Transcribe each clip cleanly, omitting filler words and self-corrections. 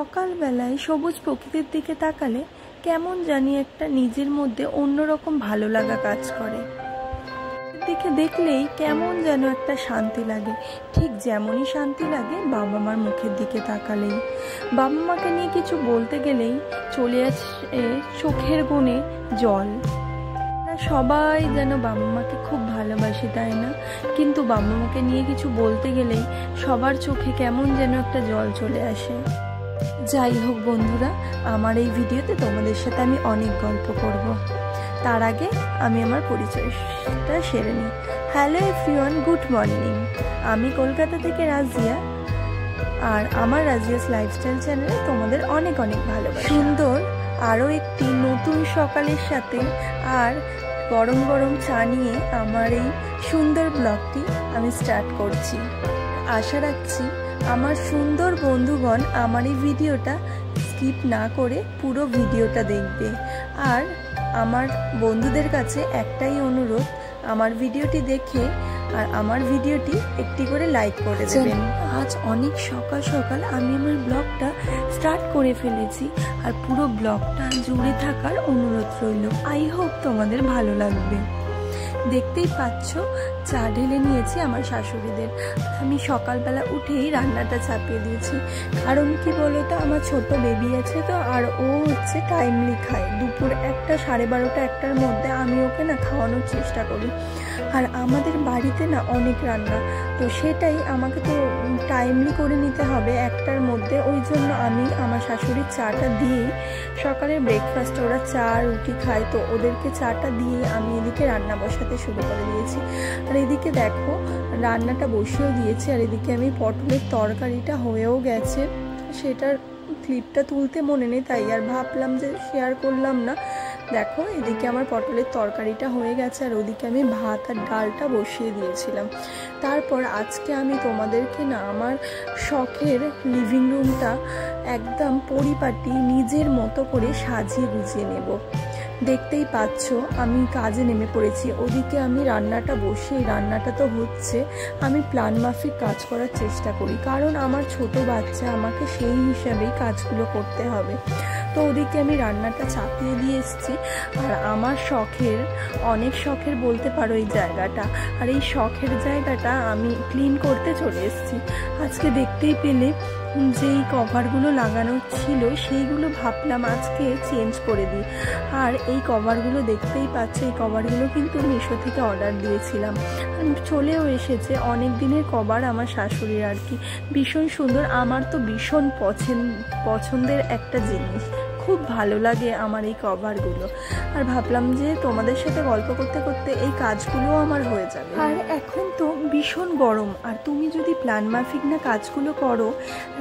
সকালবেলায় সবুজ প্রকৃতির দিকে তাকালে কেমন জানি একটা নিজের মধ্যে অন্যরকম ভালো লাগা কাজ করে। দিকে দেখলেই কেমন যেন একটা শান্তি লাগে, ঠিক যেমনই শান্তি লাগে বাবা মার মুখের দিকে তাকালেই। বাবা মাকে নিয়ে কিছু বলতে গেলেই চলে আসে চোখের কোণে জল। সবাই যেন বাবা মাকে খুব ভালোবাসে, তাই না? কিন্তু বাবা মাকে নিয়ে কিছু বলতে গেলেই সবার চোখে কেমন যেন একটা জল চলে আসে। যাই হোক বন্ধুরা, আমার এই ভিডিওতে তোমাদের সাথে আমি অনেক গল্প করব। তার আগে আমি আমার পরিচয়টা সেরে নিই। Hello everyone, good morning. আমি কলকাতা থেকে রাজিয়া, আর আমার রাজিয়াস লাইফস্টাইল চ্যানেলে তোমাদের অনেক অনেক ভালোবাসা। সুন্দর আরও একটি নতুন সকালের সাথে আর গরম গরম চা নিয়ে আমার এই সুন্দর ব্লগটি আমি স্টার্ট করছি। আশা রাখছি আমার সুন্দর বন্ধুগণ আমার এই ভিডিওটা স্কিপ না করে পুরো ভিডিওটা দেখবে। আর আমার বন্ধুদের কাছে একটাই অনুরোধ, আমার ভিডিওটি দেখে আর আমার ভিডিওটি একটি করে লাইক করে দেবেন। আজ অনেক সকাল সকাল আমি আমার ব্লগটা স্টার্ট করে ফেলেছি, আর পুরো ব্লগটা জুড়ে থাকার অনুরোধ রইল। আই হোপ তোমাদের ভালো লাগবে। দেখতেই পাচ্ছ চা ঢেলে নিয়েছি আমার শাশুড়িদের। আমি সকালবেলা উঠেই রান্নাটা চাপিয়ে দিয়েছি, কারণ কি বলতো, আমার ছোট বেবি আছে তো, আর ও হচ্ছে টাইমলি খায়। দুপুর 1টা, 12:30, 1টার মধ্যে আমি ওকে না খাওয়ানোর চেষ্টা করি। আর আমাদের বাড়িতে না অনেক রান্না, তো সেটাই আমাকে তো টাইমলি করে নিতে হবে 1টার মধ্যে। ওই জন্য আমি আমার শাশুড়ির চাটা দিয়েই সকালের ব্রেকফাস্টে, ওরা চা রুটি খায়, তো ওদেরকে চাটা দিয়ে আমি এদিকে রান্না বসাতে শুরু করে দিয়েছি। আর এদিকে দেখো রান্নাটা বসিয়েও দিয়েছি, আর এদিকে আমি পটলের তরকারিটা হয়েও গেছে। সেটার ক্লিপটা তুলতে মনে নেই, তাই আর ভাবলাম যে শেয়ার করলাম না। দেখো এদিকে আমার পটলের তরকারিটা হয়ে গেছে, আর ওদিকে আমি ভাত আর ডালটা বসিয়ে দিয়েছিলাম। তারপর আজকে আমি তোমাদেরকে না আমার শখের লিভিং রুমটা একদম পরিপাটি নিজের মতো করে সাজিয়ে গুছিয়ে নেব। দেখতেই পাচ্ছ আমি কাজে নেমে পড়েছি। ওদিকে আমি রান্নাটা বসিয়ে, রান্নাটা তো হচ্ছে, আমি প্ল্যান মাফিক কাজ করার চেষ্টা করি, কারণ আমার ছোট বাচ্চা, আমাকে সেই হিসাবেই কাজগুলো করতে হবে। তো ওদিকে আমি রান্নাটা চাপিয়ে দিয়ে এসেছি। আর আমার শখের, অনেক শখের বলতে পারো এই জায়গাটা, আর এই শখের জায়গাটা আমি ক্লিন করতে চলে এসেছি। আজকে দেখতেই পেলে যেই কভারগুলো লাগানো ছিল সেইগুলো ভাবলাম আজকে চেঞ্জ করে দিই। আর এই কভারগুলো দেখতেই পাচ্ছ, এই কভারগুলো কিন্তু মিশো থেকে অর্ডার দিয়েছিলাম, চলেও এসেছে। অনেক দিনের কভার আমার শাশুড়ির, আর কি ভীষণ সুন্দর। আমার তো ভীষণ পছন্দের একটা জিনিস, খুব ভালো লাগে আমার এই কভারগুলো। আর ভাবলাম যে তোমাদের সাথে গল্প করতে করতে এই কাজগুলো আমার হয়ে যাবে। আর এখন তো ভীষণ গরম, আর তুমি যদি প্ল্যান মাফিক না কাজগুলো করো,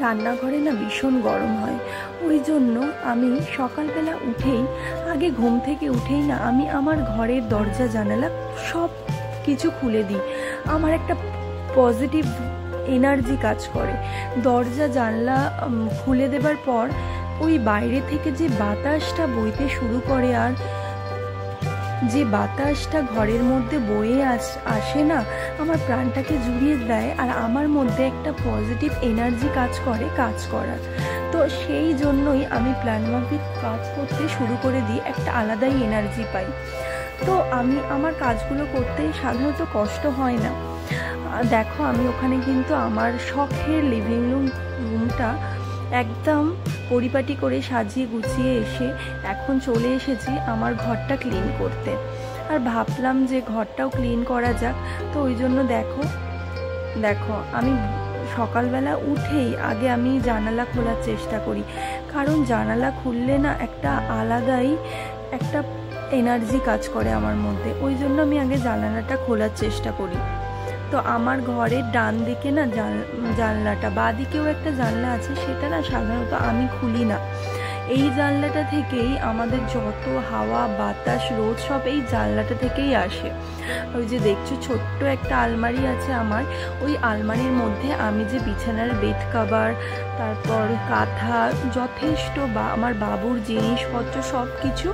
রান্নাঘরে না ভীষণ গরম হয়। ওই জন্য আমি সকালবেলা উঠেই, আগে ঘুম থেকে উঠেই না আমি আমার ঘরের দরজা জানালা সব কিছু খুলে দিই। আমার একটা পজিটিভ এনার্জি কাজ করে। দরজা জানলা খুলে দেবার পর ওই বাইরে থেকে যে বাতাসটা বইতে শুরু করে, আর যে বাতাসটা ঘরের মধ্যে বয়ে আসে না, আমার প্রাণটাকে জুড়িয়ে দেয়। আর আমার মধ্যে একটা পজিটিভ এনার্জি কাজ করে কাজ করার। তো সেই জন্যই আমি প্ল্যান মাফিক কাজ করতে শুরু করে দিই, একটা আলাদাই এনার্জি পাই। তো আমি আমার কাজগুলো করতে সাধারণত কষ্ট হয় না। দেখো আমি ওখানে কিন্তু আমার শখের লিভিং রুমটা একদম পরিপাটি করে সাজিয়ে গুছিয়ে এসে এখন চলে এসেছি আমার ঘরটা ক্লিন করতে। আর ভাবলাম যে ঘরটাও ক্লিন করা যাক, তো ওই জন্য দেখো আমি সকালবেলা উঠেই আগে আমি জানালা খোলার চেষ্টা করি, কারণ জানালা খুললে না একটা আলাদাই একটা এনার্জি কাজ করে আমার মধ্যে। ওই জন্য আমি আগে জানালাটা খোলার চেষ্টা করি। তো আমার ঘরের ডান দিকে না জানলাটা, বাঁ দিকেও একটা জানলা আছে, সেটা না সাধারণত আমি খুলি না। এই জানলাটা থেকেই আমাদের যত হাওয়া বাতাস রোদ সব এই জানলাটা থেকেই আসে। ওই যে দেখছো ছোট্ট একটা আলমারি আছে আমার, ওই আলমারির মধ্যে আমি যে বিছানার বেড কভার, তারপর কাঁথা, যথেষ্ট বা আমার বাবুর জিনিসপত্র সব কিছু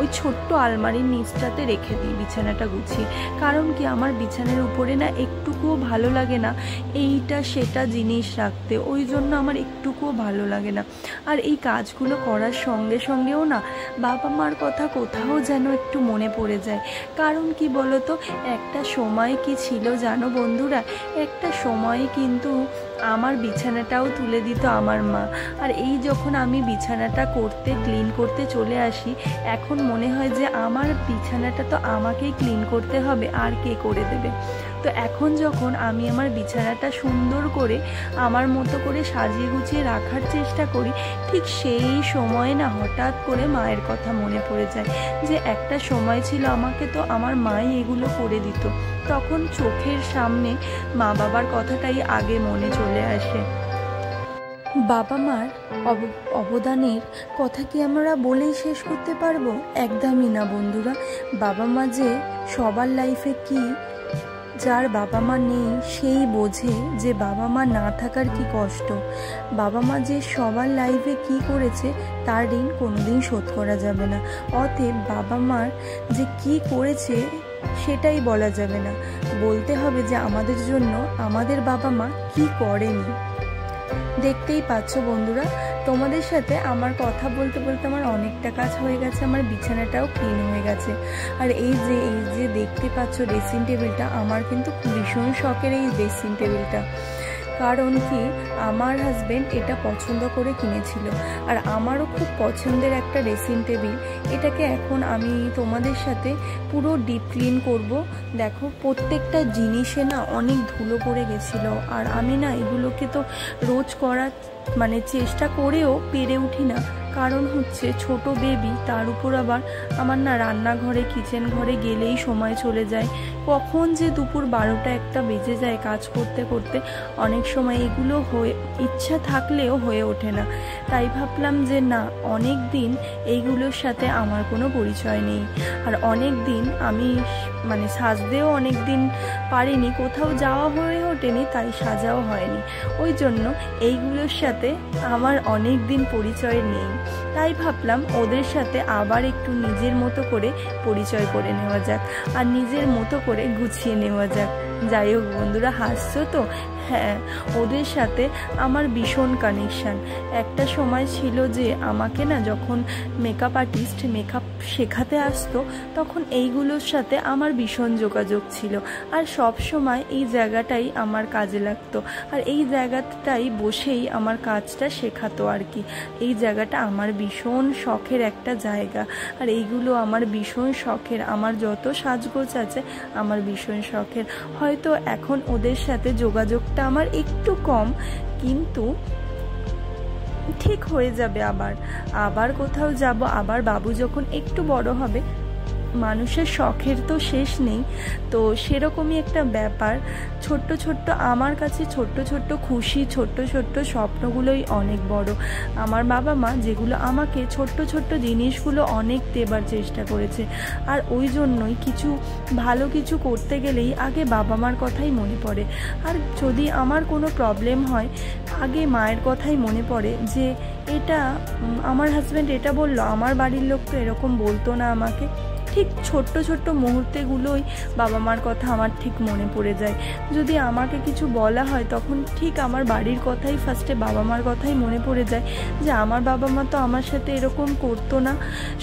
ওই ছোট্ট আলমারির নিচটাতে রেখে দিই বিছানাটা গুছিয়ে। কারণ কি আমার বিছানার উপরে না একটুকুও ভালো লাগে না এইটা সেটা জিনিস রাখতে, ওই জন্য আমার একটুকুও ভালো লাগে না। আর এই কাজগুলো করার সঙ্গে সঙ্গেও না বাবা মার কথা কোথাও যেন একটু মনে পড়ে যায়। কারণ কি বলতো, একটা সময় কি ছিল জানো বন্ধুরা, একটা সময় কিন্তু আমার বিছানাটাও তুলে দিত আমার মা। আর এই যখন আমি বিছানাটা ক্লিন করতে চলে আসি, এখন মনে হয় যে আমার বিছানাটা তো আমাকেই ক্লিন করতে হবে, আর কে করে দেবে। তো এখন যখন আমি আমার বিছানাটা সুন্দর করে আমার মতো করে সাজিয়ে গুছিয়ে রাখার চেষ্টা করি, ঠিক সেই সময় না হঠাৎ করে মায়ের কথা মনে পড়ে যায় যে একটা সময় ছিল আমাকে তো আমার মাই এগুলো করে দিত। তখন চোখের সামনে মা বাবার কথাটাই আগে মনে চলে আসে। বাবা মার অবদানের কথা কি আমরা বলেই শেষ করতে পারবো? একদমই না বন্ধুরা। বাবা মা যে সবার লাইফে কি, যার বাবা মা নেই সেই বোঝে যে বাবা মা না থাকার কি কষ্ট। বাবা মা যে সবার লাইফে কি করেছে তার ঋণ কোনোদিন শোধ করা যাবে না। অতএব বাবা মার যে কি করেছে সেটাই বলা যাবে না, বলতে হবে যে আমাদের জন্য আমাদের বাবা মা কি করেনি। দেখতেই পাচ্ছ বন্ধুরা, তোমাদের সাথে আমার কথা বলতে বলতে আমার অনেকটা কাজ হয়ে গেছে, আমার বিছানাটাও ক্লিন হয়ে গেছে। আর এই যে দেখতে পাচ্ছ ড্রেসিং টেবিলটা, আমার কিন্তু ভীষণ শখের এই ড্রেসিং টেবিলটা। কারণ কি আমার হাজব্যান্ড এটা পছন্দ করে কিনেছিল, আর আমারও খুব পছন্দের একটা ড্রেসিং টেবিল। এটাকে এখন আমি তোমাদের সাথে পুরো ডিপ ক্লিন করব। দেখো প্রত্যেকটা জিনিসে না অনেক ধুলো পড়ে গেছিলো, আর আমি না এগুলোকে তো রোজ করার চেষ্টা করেও পেরে উঠি না। কারণ হচ্ছে ছোট বেবি, তার উপর আবার আমার না রান্নাঘরে কিচেন ঘরে গেলেই সময় চলে যায়, কখন যে দুপুর 12টা-1টা বেজে যায় কাজ করতে করতে। অনেক সময় এগুলো ইচ্ছা থাকলেও হয়ে ওঠে না। তাই ভাবলাম যে না, অনেক দিন এইগুলোর সাথে আমার কোনো পরিচয় নেই, আর অনেক দিন আমি সাজতেও অনেক দিন পারিনি, কোথাও যাওয়া হয়ে ওঠেনি, তাই সাজাও হয়নি। ওই জন্য এইগুলোর সাথে আমার অনেক দিন পরিচয় নেই। তাই ভাবলাম ওদের সাথে আবার একটু নিজের মতো করে পরিচয় করে নেওয়া যাক, আর নিজের মতো করে গুছিয়ে নেওয়া যাক। যাই হোক বন্ধুরা, হাসছো তো? হ্যাঁ, ওদের সাথে আমার ভীষণ কানেকশান। একটা সময় ছিল যে আমাকে না যখন মেকআপ আর্টিস্ট মেকআপ শেখাতে আসতো, তখন এইগুলোর সাথে আমার ভীষণ যোগাযোগ ছিল, আর সব সময় এই জায়গাটাই আমার কাজে লাগতো, আর এই জায়গাটাই বসেই আমার কাজটা শেখাতো আর কি। এই জায়গাটা আমার ভীষণ শখের একটা জায়গা, আর এইগুলো আমার ভীষণ শখের। আমার যত সাজগোজ আছে আমার ভীষণ শখের। হয়তো এখন ওদের সাথে যোগাযোগটা আমার একটু কম, কিন্তু ঠিক হয়ে যাবে। আবার কোথাও যাব, আবার বাবু যখন একটু বড় হবে, মানুষের শখের তো শেষ নেই, তো সেরকমই একটা ব্যাপার। ছোট্ট ছোট্ট আমার কাছে ছোট্ট ছোট্ট খুশি, ছোট্ট ছোট্ট স্বপ্নগুলোই অনেক বড়। আমার বাবা মা যেগুলো আমাকে ছোট্ট ছোট্ট জিনিসগুলো অনেক দেবার চেষ্টা করেছে, আর ওই জন্যই ভালো কিছু করতে গেলেই আগে বাবা মার কথাই মনে পড়ে। আর যদি আমার কোনো প্রবলেম হয়, আগে মায়ের কথাই মনে পড়ে যে এটা আমার হাজব্যান্ড এটা বললো, আমার বাড়ির লোক তো এরকম বলতো না আমাকে। ঠিক ছোট্ট ছোট্ট মুহূর্তেগুলোই বাবা মার কথা আমার ঠিক মনে পড়ে যায়। যদি আমাকে কিছু বলা হয়, তখন ঠিক আমার বাড়ির কথাই ফার্স্টে বাবা মার কথাই মনে পড়ে যায় যে আমার বাবা মা তো আমার সাথে এরকম করতো না।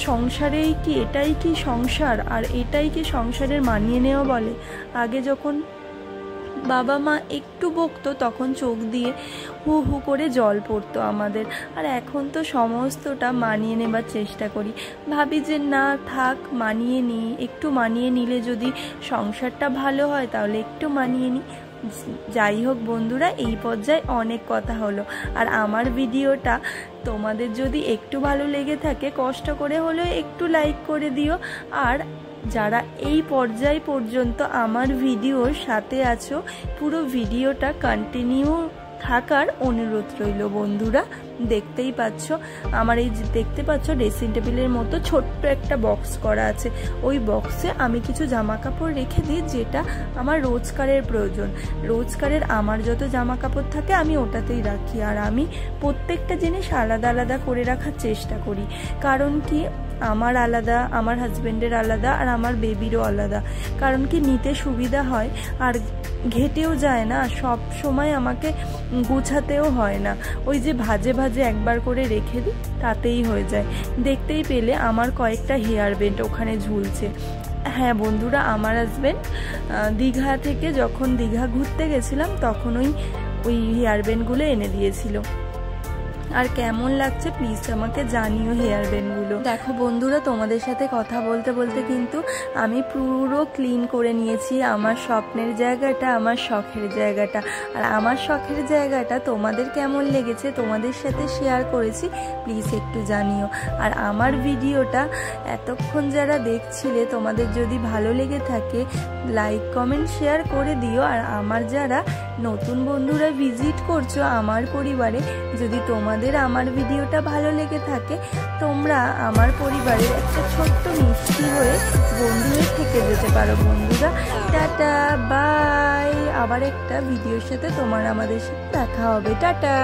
সংসারেই কি এটাই কি সংসার, আর এটাই কি সংসারের মানিয়ে নেওয়া বলে? আগে যখন বাবা মা একটু বকতো তখন চোখ দিয়ে হু হু করে জল পড়তো আমাদের, আর এখন তো সমস্তটা মানিয়ে নেবার চেষ্টা করি। ভাবি যে না থাক, মানিয়ে নিই, একটু মানিয়ে নিলে যদি সংসারটা ভালো হয় তাহলে একটু মানিয়ে নিই। যাই হোক বন্ধুরা, এই পর্যায়ে অনেক কথা হলো, আর আমার ভিডিওটা তোমাদের যদি একটু ভালো লেগে থাকে, কষ্ট করে হলেও একটু লাইক করে দিও। আর যারা এই পর্যায় পর্যন্ত আমার ভিডিওর সাথে আছো, পুরো ভিডিওটা কন্টিনিউ থাকার অনুরোধ রইল বন্ধুরা। দেখতেই পাচ্ছ আমার এই দেখতে পাচ্ছ ড্রেসিং টেবিলের মতো ছোট্ট একটা বক্স করা আছে। ওই বক্সে আমি কিছু জামা কাপড় রেখে দিই যেটা আমার রোজকারের প্রয়োজন। রোজকারের আমার যত জামা কাপড় থাকে আমি ওটাতেই রাখি। আর আমি প্রত্যেকটা জিনিস আলাদা আলাদা করে রাখার চেষ্টা করি, কারণ কি আমার আলাদা, আমার হাজব্যান্ডের আলাদা, আর আমার বেবিরও আলাদা। কারণ কি নিতে সুবিধা হয় আর ঘেটেও যায় না, সব সময় আমাকে গুছাতেও হয় না। ওই যে ভাজে ভাজে একবার করে রেখে দিই তাতেই হয়ে যায়। দেখতেই পেলে আমার কয়েকটা হেয়ার ব্যান্ড ওখানে ঝুলছে। হ্যাঁ বন্ধুরা, আমার হাজব্যান্ড দীঘা থেকে যখন দীঘা ঘুরতে গেছিলাম তখন ওই হেয়ার ব্যান্ডগুলো এনে দিয়েছিল। আর কেমন লাগছে প্লিজ আমাকে জানিও হেয়ার ব্যান্ডগুলো। দেখো বন্ধুরা, তোমাদের সাথে কথা বলতে বলতে কিন্তু আমি পুরো ক্লিন করে নিয়েছি আমার স্বপ্নের জায়গাটা, আমার শখের জায়গাটা। আর আমার শখের জায়গাটা তোমাদের কেমন লেগেছে তোমাদের সাথে শেয়ার করেছি, প্লিজ একটু জানিও। আর আমার ভিডিওটা এতক্ষণ যারা দেখছিলে তোমাদের যদি ভালো লেগে থাকে লাইক কমেন্ট শেয়ার করে দিও। আর আমার যারা নতুন বন্ধুরা ভিজিট করছো আমার পরিবারে, যদি তোমাদের আমার ভিডিওটা ভালো লেগে থাকে তোমরা আমার পরিবারের একটা ছোট্ট মিষ্টি হয়ে বন্ধু হয়ে থেকে যেতে পারো। বন্ধুরা টাটা বাই, আবার একটা ভিডিওর সাথে আমাদের সাথে দেখা হবে। টাটা।